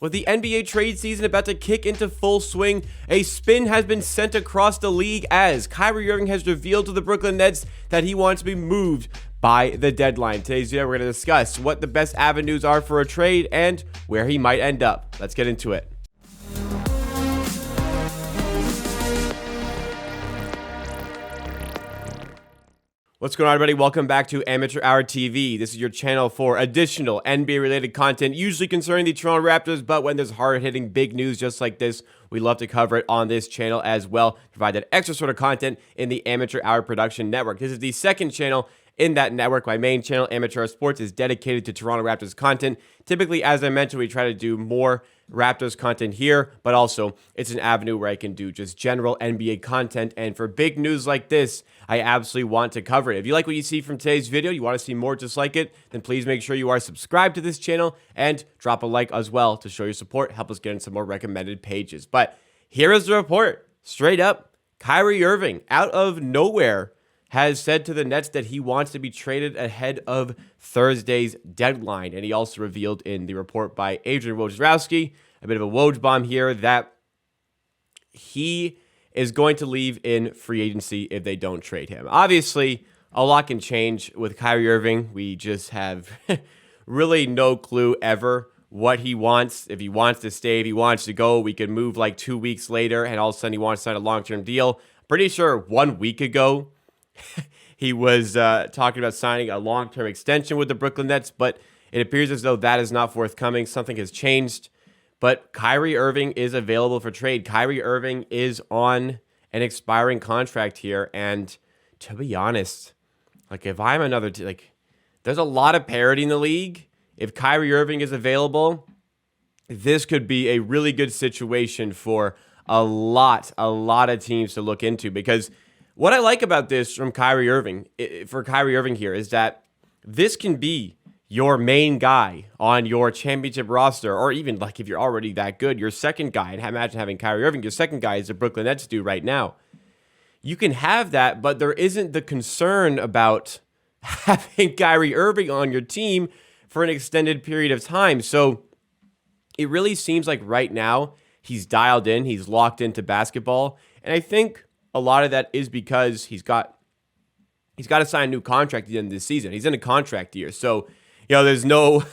With the NBA trade season about to kick into full swing, a spin has been sent across the league as Kyrie Irving has revealed to the Brooklyn Nets that he wants to be moved by the deadline. Today's video, we're going to discuss what the best avenues are for a trade and where he might end up. Let's get into it. What's going on, everybody? Welcome back to Amateur Hour TV. This is your channel for additional NBA-related content, usually concerning the Toronto Raptors, but when there's hard-hitting big news just like this, we love to cover it on this channel as well, provide that extra sort of content in the Amateur Hour Production Network. This is the second channel in that network. My main channel, Amateur Hour Sports, is dedicated to Toronto Raptors content. Typically, as I mentioned, we try to do more Raptors content here, but also it's an avenue where I can do just general NBA content, and for big news like this, I absolutely want to cover it. If you like what you see from today's video, you want to see more just like it, then please make sure you are subscribed to this channel and drop a like as well to show your support, help us get in some more recommended pages. But here is the report. Straight up, Kyrie Irving, out of nowhere, has said to the Nets that he wants to be traded ahead of Thursday's deadline. And he also revealed in the report by Adrian Wojnarowski, a bit of a Woj bomb here, that he is going to leave in free agency if they don't trade him. Obviously, a lot can change with Kyrie Irving. We just have really no clue ever what he wants. If he wants to stay, if he wants to go, we could move like 2 weeks later and all of a sudden he wants to sign a long-term deal. Pretty sure 1 week ago, he was talking about signing a long-term extension with the Brooklyn Nets, but it appears as though that is not forthcoming. Something has changed, but Kyrie Irving is available for trade. Kyrie Irving is on an expiring contract here, and to be honest, like if I'm another there's a lot of parity in the league. If Kyrie Irving is available, this could be a really good situation for a lot of teams to look into, because what I like about this from Kyrie Irving, for Kyrie Irving here, is that this can be your main guy on your championship roster, or even like if you're already that good, your second guy. And imagine having Kyrie Irving, your second guy, as the Brooklyn Nets do right now. You can have that, but there isn't the concern about having Kyrie Irving on your team for an extended period of time. So it really seems like right now he's dialed in, he's locked into basketball, and I think a lot of that is because he's got to sign a new contract at the end of this season. He's in a contract year. So, there's no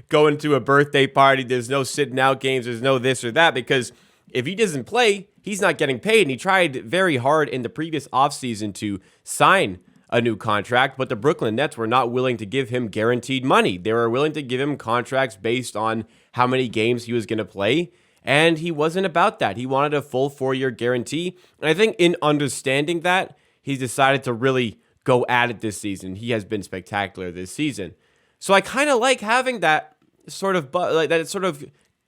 going to a birthday party. There's no sitting out games. There's no this or that, because if he doesn't play, he's not getting paid. And he tried very hard in the previous offseason to sign a new contract, but the Brooklyn Nets were not willing to give him guaranteed money. They were willing to give him contracts based on how many games he was going to play. And he wasn't about that. He wanted a full 4-year guarantee. And I think in understanding that, he's decided to really go at it this season. He has been spectacular this season. So I kind of like having that sort of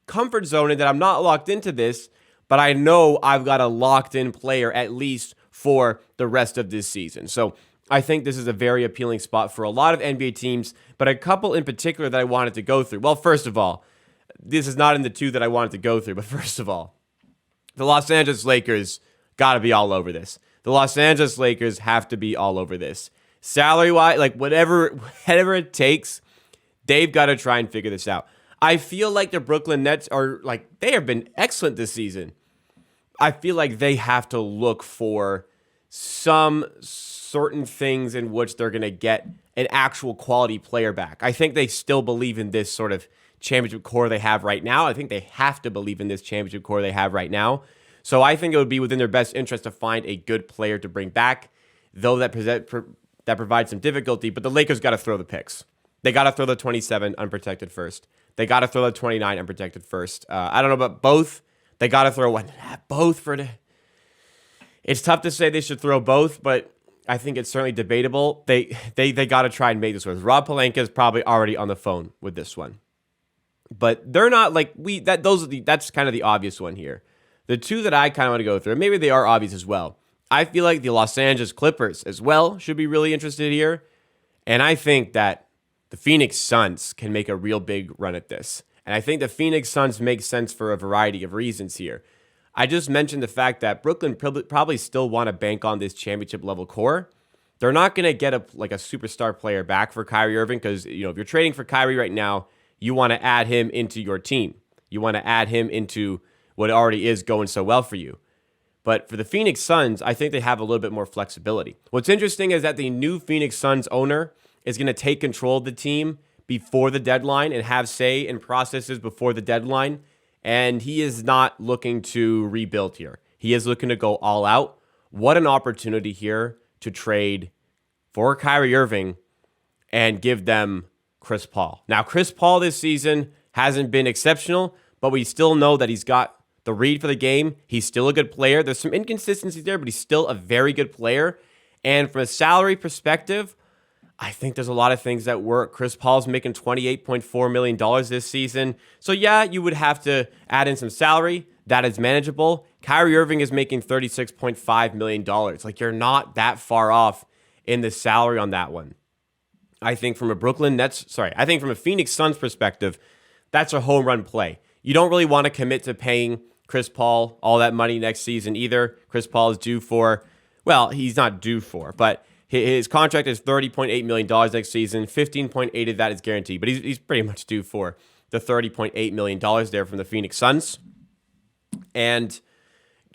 comfort zone, in that I'm not locked into this, but I know I've got a locked-in player at least for the rest of this season. So I think this is a very appealing spot for a lot of NBA teams, but a couple in particular that I wanted to go through. Well, first of all, this is not in the two that I wanted to go through, but first of all, the Los Angeles Lakers got to be all over this. The Los Angeles Lakers have to be all over this. Salary-wise, like whatever it takes, they've got to try and figure this out. I feel like the Brooklyn Nets they have been excellent this season. I feel like they have to look for some certain things in which they're going to get an actual quality player back. I think they still believe in this sort of championship core they have right now. I think they have to believe in this championship core they have right now. So I think it would be within their best interest to find a good player to bring back, though that provides some difficulty. But the Lakers got to throw the picks. They got to throw the 27 unprotected first. They got to throw the 29 unprotected first. I don't know about both. They got to throw both for the. It's tough to say they should throw both, but I think it's certainly debatable. They got to try and make this work. Rob Pelinka is probably already on the phone with this one. But they're not that's kind of the obvious one here. The two that I kind of want to go through, and maybe they are obvious as well. I feel like the Los Angeles Clippers as well should be really interested here. And I think that the Phoenix Suns can make a real big run at this. And I think the Phoenix Suns make sense for a variety of reasons here. I just mentioned the fact that Brooklyn probably still want to bank on this championship level core. They're not going to get a superstar player back for Kyrie Irving, because if you're trading for Kyrie right now, you want to add him into your team. You want to add him into what already is going so well for you. But for the Phoenix Suns, I think they have a little bit more flexibility. What's interesting is that the new Phoenix Suns owner is going to take control of the team before the deadline and have say in processes before the deadline. And he is not looking to rebuild here. He is looking to go all out. What an opportunity here to trade for Kyrie Irving and give them Chris Paul. Now, Chris Paul this season hasn't been exceptional, but we still know that he's got the read for the game. He's still a good player. There's some inconsistencies there, but he's still a very good player. And from a salary perspective, I think there's a lot of things that work. Chris Paul's making $28.4 million this season. So yeah, you would have to add in some salary. That is manageable. Kyrie Irving is making $36.5 million. Like, you're not that far off in the salary on that one. I think from a Phoenix Suns perspective, that's a home run play. You don't really want to commit to paying Chris Paul all that money next season either. Chris Paul is he's not due for, but his contract is $30.8 million next season. 15.8 of that is guaranteed, but he's pretty much due for the $30.8 million there from the Phoenix Suns. And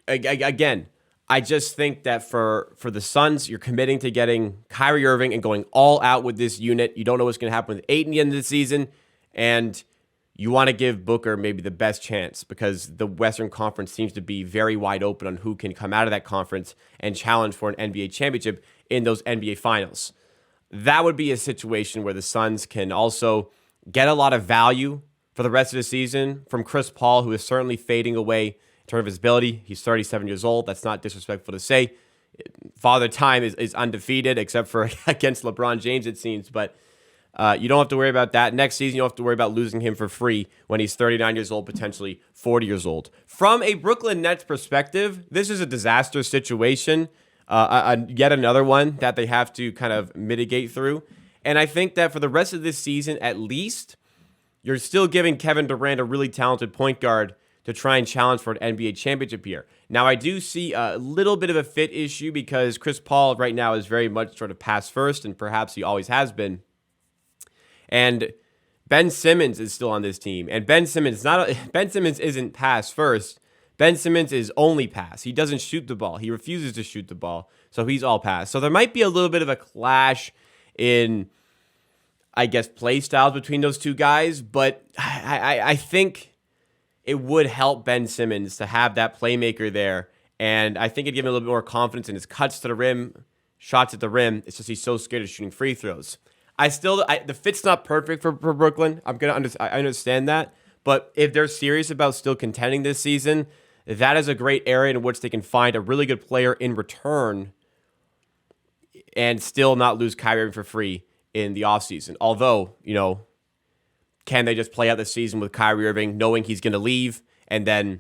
again, I just think that for the Suns, you're committing to getting Kyrie Irving and going all out with this unit. You don't know what's going to happen with 8 in the end of the season, and you want to give Booker maybe the best chance because the Western Conference seems to be very wide open on who can come out of that conference and challenge for an NBA championship in those NBA finals. That would be a situation where the Suns can also get a lot of value for the rest of the season from Chris Paul, who is certainly fading away in terms of his ability. He's 37 years old. That's not disrespectful to say. Father Time is undefeated, except for against LeBron James, it seems. But you don't have to worry about that. Next season, you don't have to worry about losing him for free when he's 39 years old, potentially 40 years old. From a Brooklyn Nets perspective, this is a disaster situation. Yet another one that they have to kind of mitigate through. And I think that for the rest of this season, at least, you're still giving Kevin Durant a really talented point guard to try and challenge for an NBA championship here. Now, I do see a little bit of a fit issue because Chris Paul right now is very much sort of pass first, and perhaps he always has been. And Ben Simmons is still on this team. And Ben Simmons isn't pass first. Ben Simmons is only pass. He doesn't shoot the ball. He refuses to shoot the ball. So he's all pass. So there might be a little bit of a clash in, I guess, play styles between those two guys. But I think it would help Ben Simmons to have that playmaker there. And I think it'd give him a little bit more confidence in his cuts to the rim, shots at the rim. It's just he's so scared of shooting free throws. The fit's not perfect for Brooklyn. I understand that. But if they're serious about still contending this season, that is a great area in which they can find a really good player in return and still not lose Kyrie Irving for free in the offseason. Although, can they just play out the season with Kyrie Irving knowing he's going to leave and then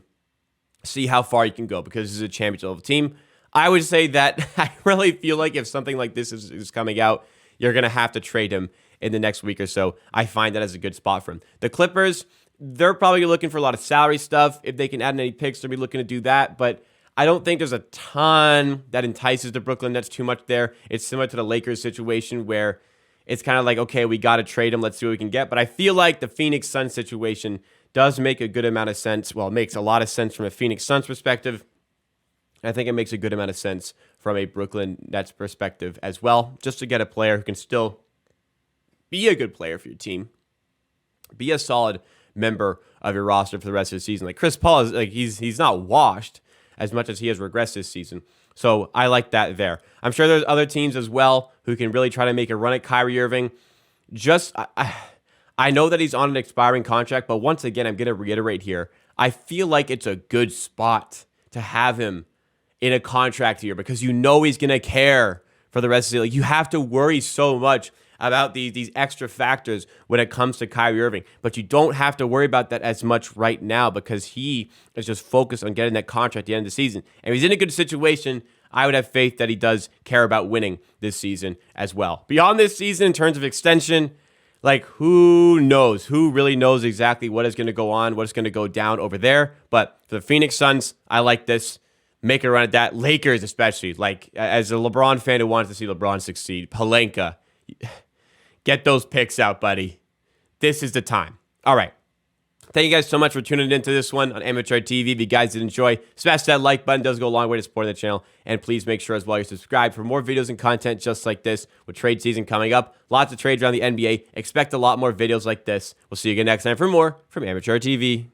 see how far you can go because this is a championship level team? I would say that I really feel like if something like this is coming out, you're going to have to trade him in the next week or so. I find that as a good spot for him. The Clippers, they're probably looking for a lot of salary stuff. If they can add any picks, they'll be looking to do that. But I don't think there's a ton that entices the Brooklyn Nets too much there. It's similar to the Lakers situation where it's kind of like, okay, we got to trade him. Let's see what we can get. But I feel like the Phoenix Suns situation does make a good amount of sense. Well, it makes a lot of sense from a Phoenix Suns perspective. I think it makes a good amount of sense from a Brooklyn Nets perspective as well, just to get a player who can still be a good player for your team, be a solid member of your roster for the rest of the season. Like Chris Paul is he's not washed as much as he has regressed this season. So I like that there. I'm sure there's other teams as well who can really try to make a run at Kyrie Irving. I know that he's on an expiring contract, but once again, I'm going to reiterate here. I feel like it's a good spot to have him in a contract year because he's going to care for the rest of the year. Like, you have to worry so much about these extra factors when it comes to Kyrie Irving, but you don't have to worry about that as much right now because he is just focused on getting that contract at the end of the season. And if he's in a good situation, I would have faith that he does care about winning this season as well. Beyond this season, in terms of extension, like, who knows? Who really knows exactly what is going to go on, what is going to go down over there? But for the Phoenix Suns, I like this. Make a run at that. Lakers especially. Like, as a LeBron fan who wants to see LeBron succeed, Pelinka, get those picks out, buddy. This is the time. All right. Thank you guys so much for tuning into this one on Amateur TV. If you guys did enjoy, smash that like button. It does go a long way to supporting the channel. And please make sure as well you subscribe for more videos and content just like this with trade season coming up. Lots of trades around the NBA. Expect a lot more videos like this. We'll see you again next time for more from Amateur TV.